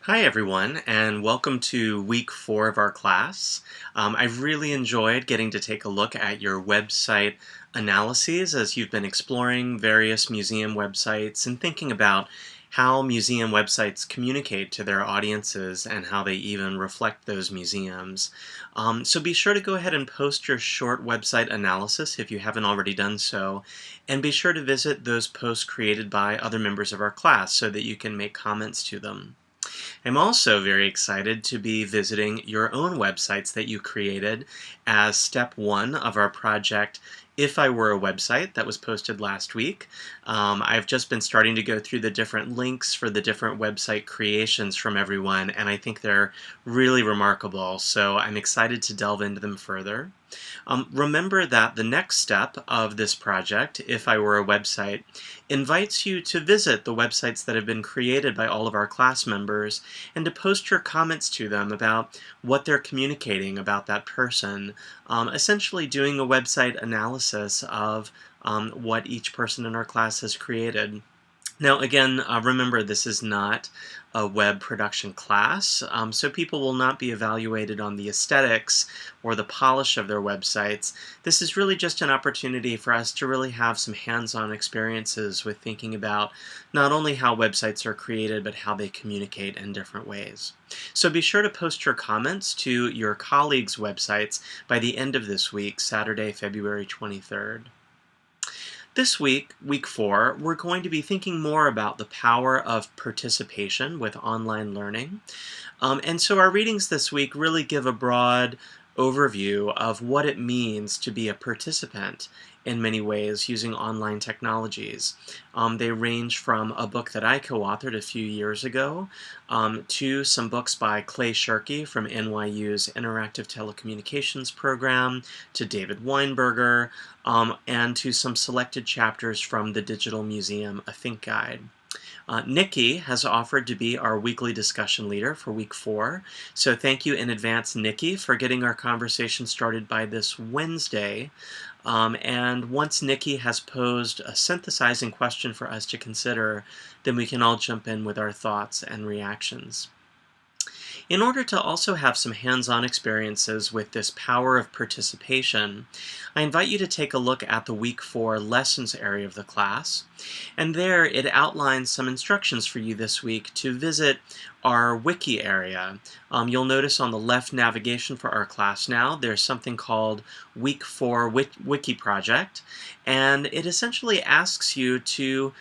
Hi everyone, and welcome to week 4 of our class. I've really enjoyed getting to take a look at your website analyses as you've been exploring various museum websites and thinking about how museum websites communicate to their audiences and how they even reflect those museums. So be sure to go ahead and post your short website analysis if you haven't already done so, and be sure to visit those posts created by other members of our class so that you can make comments to them. I'm also very excited to be visiting your own websites that you created as step 1 of our project If I Were a Website that was posted last week. I've just been starting to go through the different links for the different website creations from everyone, and I think they're really remarkable, so I'm excited to delve into them further. Remember that the next step of this project, If I Were a Website, invites you to visit the websites that have been created by all of our class members and to post your comments to them about what they're communicating about that person, essentially doing a website analysis of what each person in our class has created. Now again, remember this is not a web production class, so people will not be evaluated on the aesthetics or the polish of their websites. This is really just an opportunity for us to really have some hands-on experiences with thinking about not only how websites are created, but how they communicate in different ways. So be sure to post your comments to your colleagues' websites by the end of this week, Saturday, February 23rd. This week, week 4, we're going to be thinking more about the power of participation with online learning. And so our readings this week really give a broad overview of what it means to be a participant in many ways using online technologies. They range from a book that I co-authored a few years ago to some books by Clay Shirky from NYU's Interactive Telecommunications program, to David Weinberger, and to some selected chapters from the Digital Museum, a Think Guide. Nikki has offered to be our weekly discussion leader for week 4. So thank you in advance, Nikki, for getting our conversation started by this Wednesday. And once Nikki has posed a synthesizing question for us to consider, then we can all jump in with our thoughts and reactions. In order to also have some hands-on experiences with this power of participation, I invite you to take a look at the Week 4 lessons area of the class. And there it outlines some instructions for you this week to visit our wiki area. You'll notice on the left navigation for our class now, there's something called Week 4 Wiki Project, and it essentially asks you to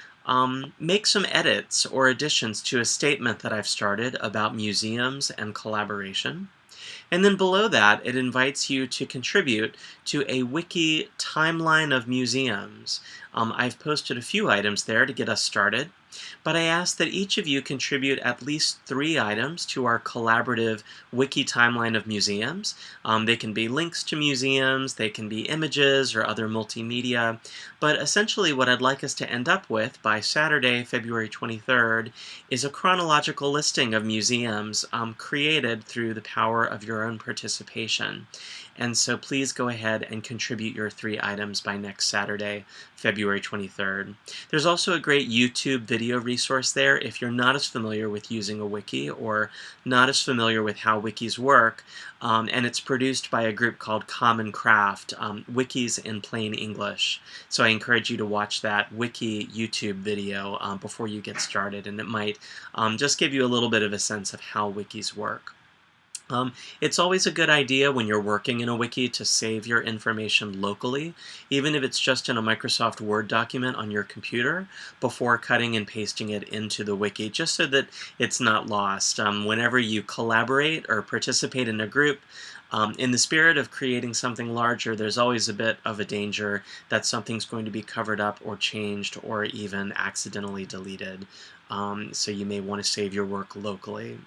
make some edits or additions to a statement that I've started about museums and collaboration. And then below that, it invites you to contribute to a wiki timeline of museums. I've posted a few items there to get us started, but I ask that each of you contribute at least 3 items to our collaborative wiki timeline of museums. They can be links to museums, they can be images or other multimedia, but essentially what I'd like us to end up with by Saturday, February 23rd, is a chronological listing of museums created through the power of your own participation. And so please go ahead and contribute your 3 items by next Saturday, February 23rd. There's also a great YouTube video resource there if you're not as familiar with using a wiki or not as familiar with how wikis work, and it's produced by a group called Common Craft, Wikis in Plain English. So I encourage you to watch that wiki YouTube video before you get started, and it might just give you a little bit of a sense of how wikis work. It's always a good idea when you're working in a wiki to save your information locally, even if it's just in a Microsoft Word document on your computer, before cutting and pasting it into the wiki, just so that it's not lost. Whenever you collaborate or participate in a group, in the spirit of creating something larger, there's always a bit of a danger that something's going to be covered up or changed or even accidentally deleted. So you may want to save your work locally.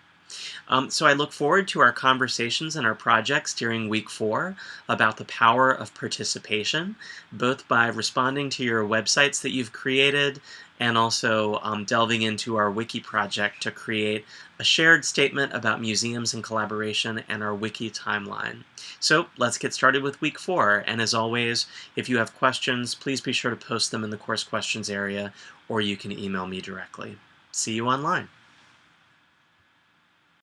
So I look forward to our conversations and our projects during week 4 about the power of participation, both by responding to your websites that you've created and also delving into our wiki project to create a shared statement about museums and collaboration and our wiki timeline. So let's get started with week 4. And as always, if you have questions, please be sure to post them in the course questions area, or you can email me directly. See you online.